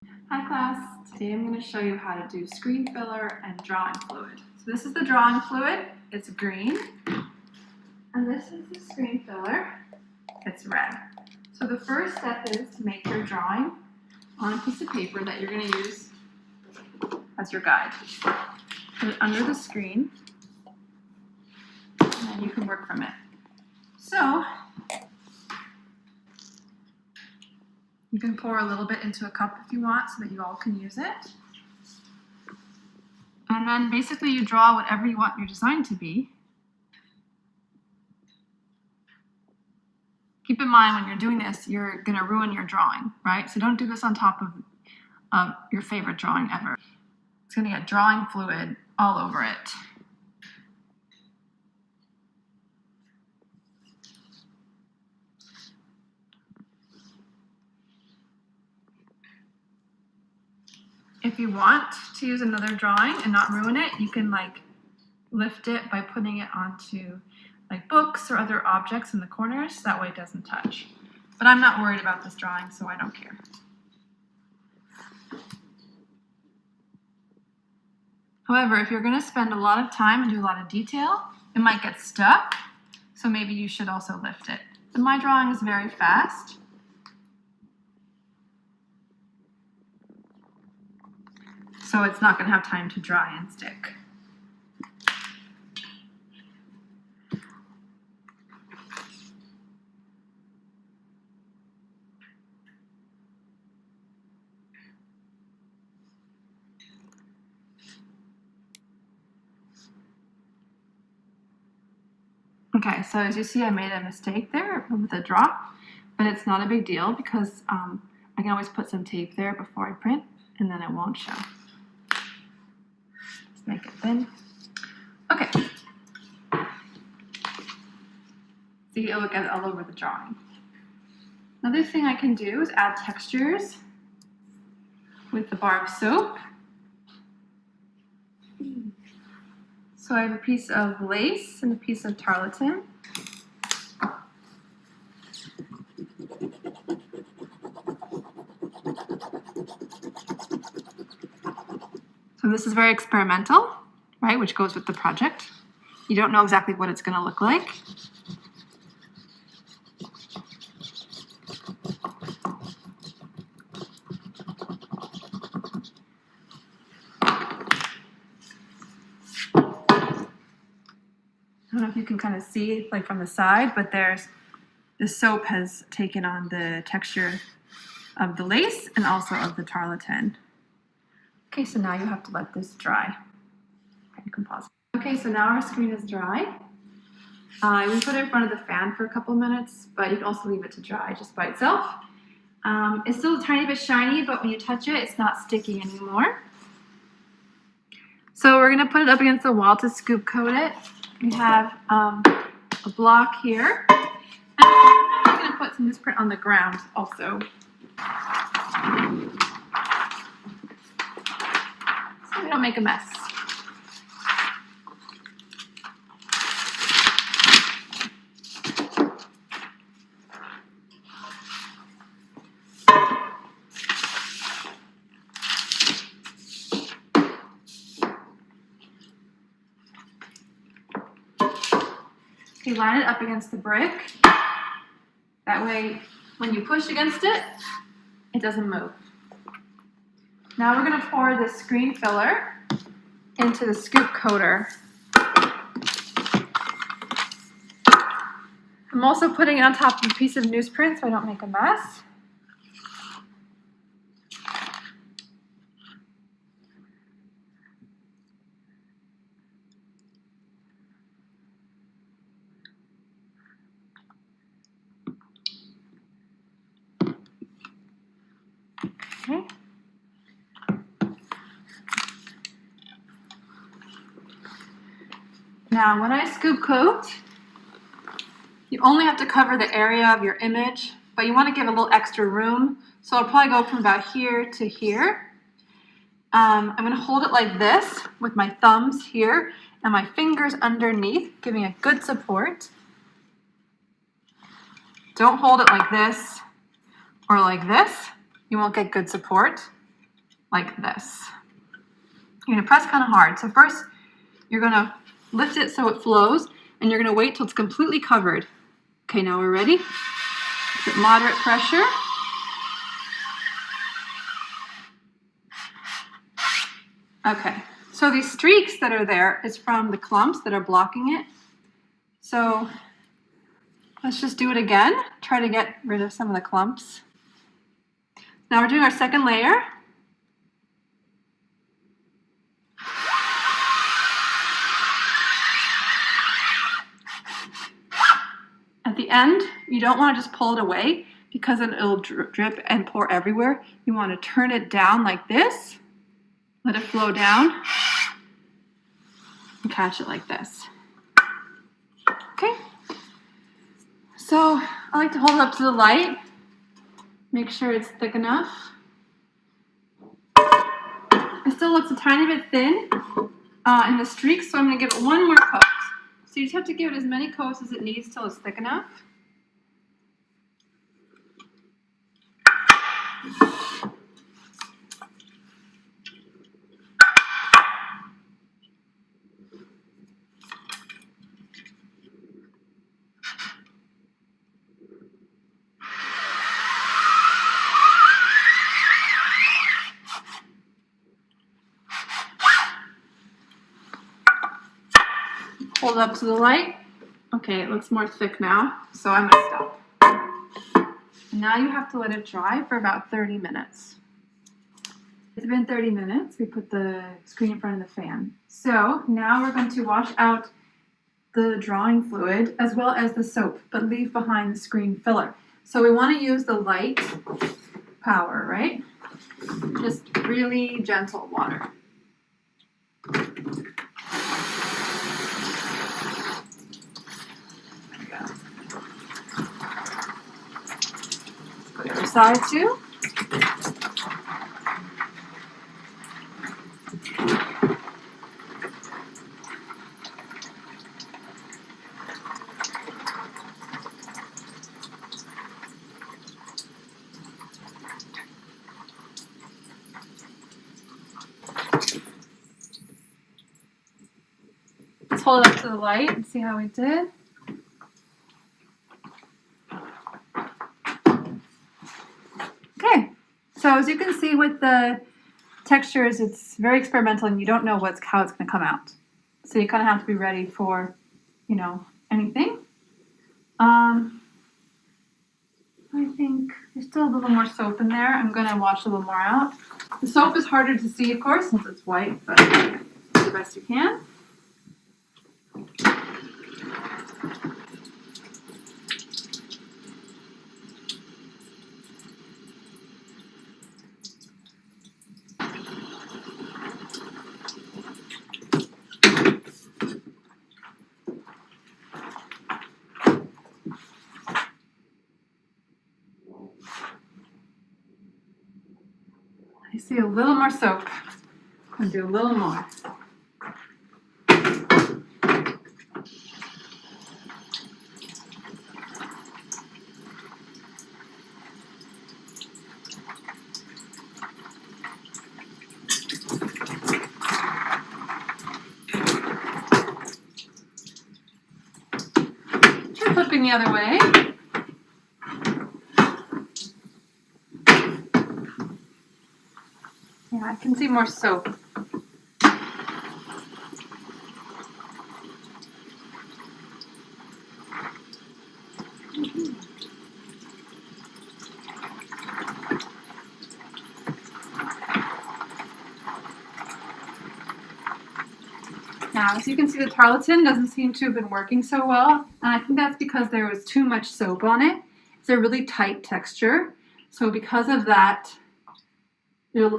Hi class, today I'm going to show you how to do screen filler and drawing fluid. So this is the drawing fluid, it's green, and this is the screen filler, it's red. So the first step is to make your drawing on a piece of paper that you're going to use as your guide. Put it under the screen, and then you can work from it. So you can pour a little bit into a cup if you want so that you all can use it. And then basically you draw whatever you want your design to be. Keep in mind when you're doing this, you're going to ruin your drawing, right? So don't do this on top of your favorite drawing ever. It's going to get drawing fluid all over it. If you want to use another drawing and not ruin it, you can lift it by putting it onto books or other objects in the corners. That way it doesn't touch. But I'm not worried about this drawing, so I don't care. However, if you're going to spend a lot of time and do a lot of detail, it might get stuck, so maybe you should also lift it. But my drawing is very fast. So it's not going to have time to dry and stick. Okay, so as you see, I made a mistake there with a drop, but it's not a big deal because I can always put some tape there before I print, and then it won't show. Let's make it thin. Okay. See, it will get all over the drawing. Another thing I can do is add textures with the bar of soap. So I have a piece of lace and a piece of tarlatan. So this is very experimental, right, which goes with the project. You don't know exactly what it's going to look like. I don't know if you can kind of see from the side, but the soap has taken on the texture of the lace and also of the tarlatan. Okay, so now you have to let this dry. Okay, you can pause. Okay, so now our screen is dry. We put it in front of the fan for a couple of minutes, but you can also leave it to dry just by itself. It's still a tiny bit shiny, but when you touch it, it's not sticky anymore. So we're gonna put it up against the wall to scoop coat it. We have a block here. And I'm going to put some newsprint on the ground also. So we don't make a mess. You line it up against the brick. That way, when you push against it, it doesn't move. Now we're going to pour the screen filler into the scoop coater. I'm also putting it on top of a piece of newsprint so I don't make a mess. Okay. Now, when I scoop coat, you only have to cover the area of your image, but you want to give a little extra room. So I'll probably go from about here to here. I'm going to hold it like this with my thumbs here and my fingers underneath, giving it good support. Don't hold it like this or like this. You won't get good support. like this. You're gonna press kind of hard. So first, you're gonna lift it so it flows, and you're gonna wait till it's completely covered. Okay, now we're ready. Put moderate pressure. Okay, so these streaks that are there is from the clumps that are blocking it. So let's just do it again. Try to get rid of some of the clumps. Now we're doing our second layer. At the end, you don't want to just pull it away because then it'll drip and pour everywhere. You want to turn it down like this, let it flow down, and catch it like this. Okay, so I like to hold it up to the light, make sure it's thick enough. It still looks a tiny bit thin in the streaks, so I'm going to give it one more coat. So you just have to give it as many coats as it needs till it's thick enough. Hold up to the light. Okay, it looks more thick now, so I'm gonna stop. And now you have to let it dry for about 30 minutes. It's been 30 minutes. We put the screen in front of the fan. So now we're going to wash out the drawing fluid as well as the soap, but leave behind the screen filler. So we want to use the light power, right? Just really gentle water. The other side too. Let's hold it up to the light and see how we did. Okay, so as you can see with the textures, it's very experimental and you don't know how it's going to come out. So you kind of have to be ready for, anything. I think there's still a little more soap in there. I'm going to wash a little more out. The soap is harder to see, of course, since it's white, but do the best you can. I see a little more soap. I'll do a little more. Try flipping the other way. Yeah, I can see more soap. Now, as you can see, the tarlatan doesn't seem to have been working so well, and I think that's because there was too much soap on it. It's a really tight texture, so because of that,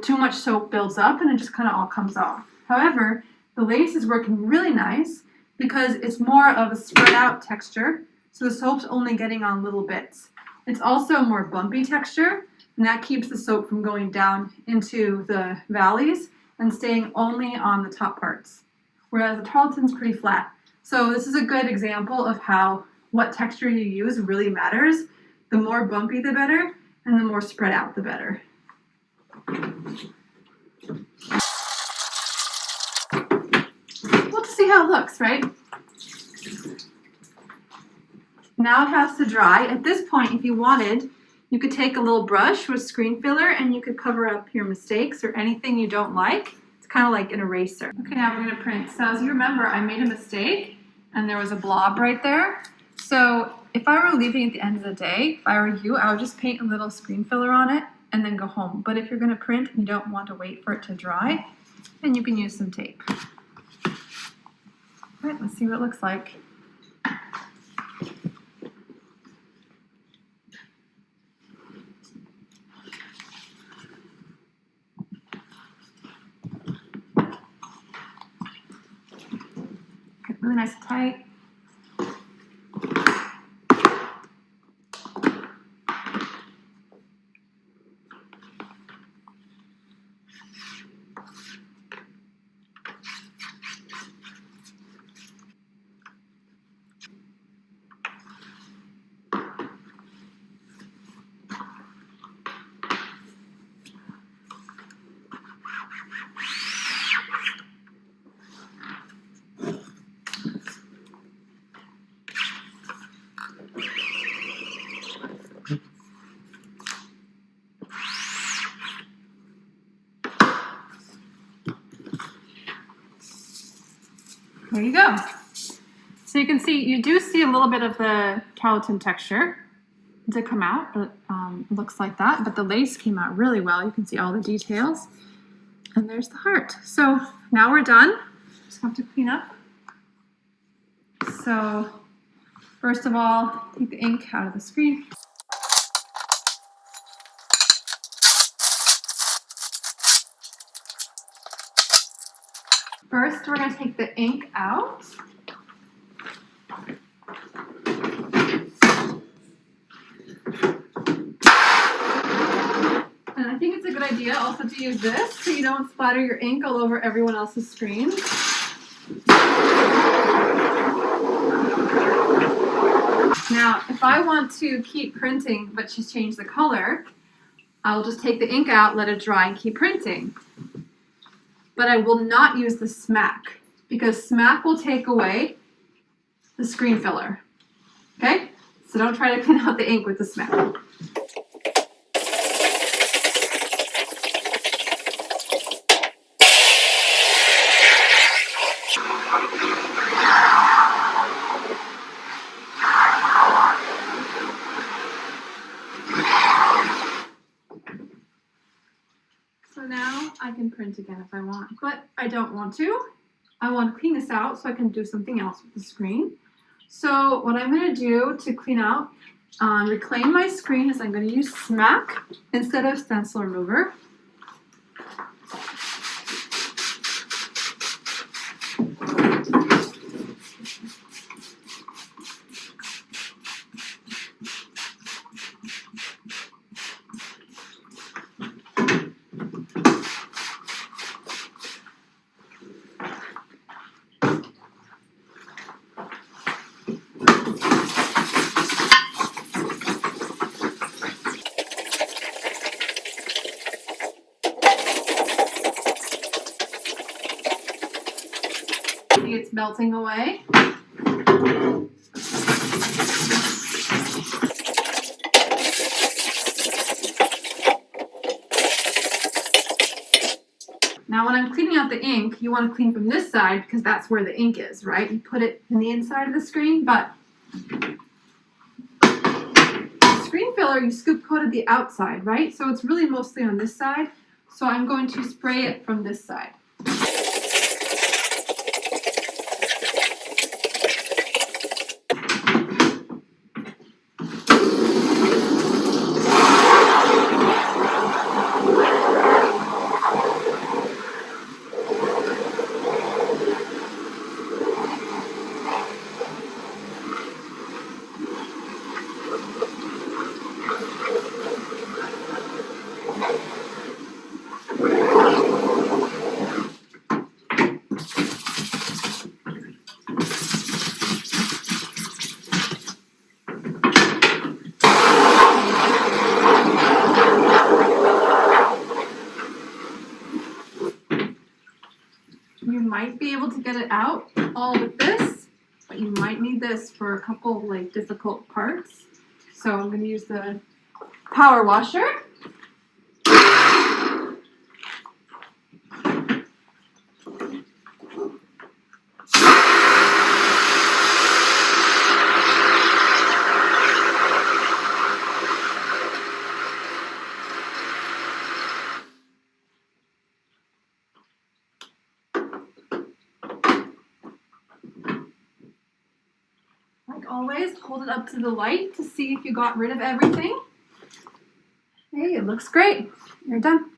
too much soap builds up and it just kind of all comes off. However, the lace is working really nice because it's more of a spread out texture, so the soap's only getting on little bits. It's also a more bumpy texture, and that keeps the soap from going down into the valleys and staying only on the top parts. Whereas the tarlatan's pretty flat. So this is a good example of how what texture you use really matters. The more bumpy the better, and the more spread out the better. see how it looks, right? Now it has to dry. At this point, if you wanted, you could take a little brush with screen filler and you could cover up your mistakes or anything you don't like. It's kind of like an eraser. Okay, now we're gonna print. So as you remember, I made a mistake and there was a blob right there. So if I were leaving at the end of the day, if I were you, I would just paint a little screen filler on it and then go home. But if you're gonna print and you don't want to wait for it to dry, then you can use some tape. All right, let's see what it looks like. Really nice and tight. There you go. So you can see, you do see a little bit of the tarlatan texture to come out. It looks like that, but the lace came out really well. You can see all the details. And there's the heart. So now we're done. Just have to clean up. So first of all, take the ink out of the screen. First, we're going to take the ink out. And I think it's a good idea also to use this so you don't splatter your ink all over everyone else's screen. Now, if I want to keep printing but just change the color, I'll just take the ink out, let it dry, and keep printing. But I will not use the smack because smack will take away the screen filler. Okay? So don't try to clean out the ink with the smack. So now I can print again if I want, but I don't want to. I want to clean this out so I can do something else with the screen. So what I'm going to do to clean out, reclaim my screen is I'm going to use smack instead of stencil remover. See it's melting away. Now when I'm cleaning out the ink, you want to clean from this side because that's where the ink is, right? You put it in the inside of the screen, but screen filler, you scoop coated the outside, right? So it's really mostly on this side. So I'm going to spray it from this side. you might be able to get it out all with this, but you might need this for a couple of like difficult parts. So I'm going to use the power washer. Like always, hold it up to the light to see if you got rid of everything. Hey, it looks great. You're done.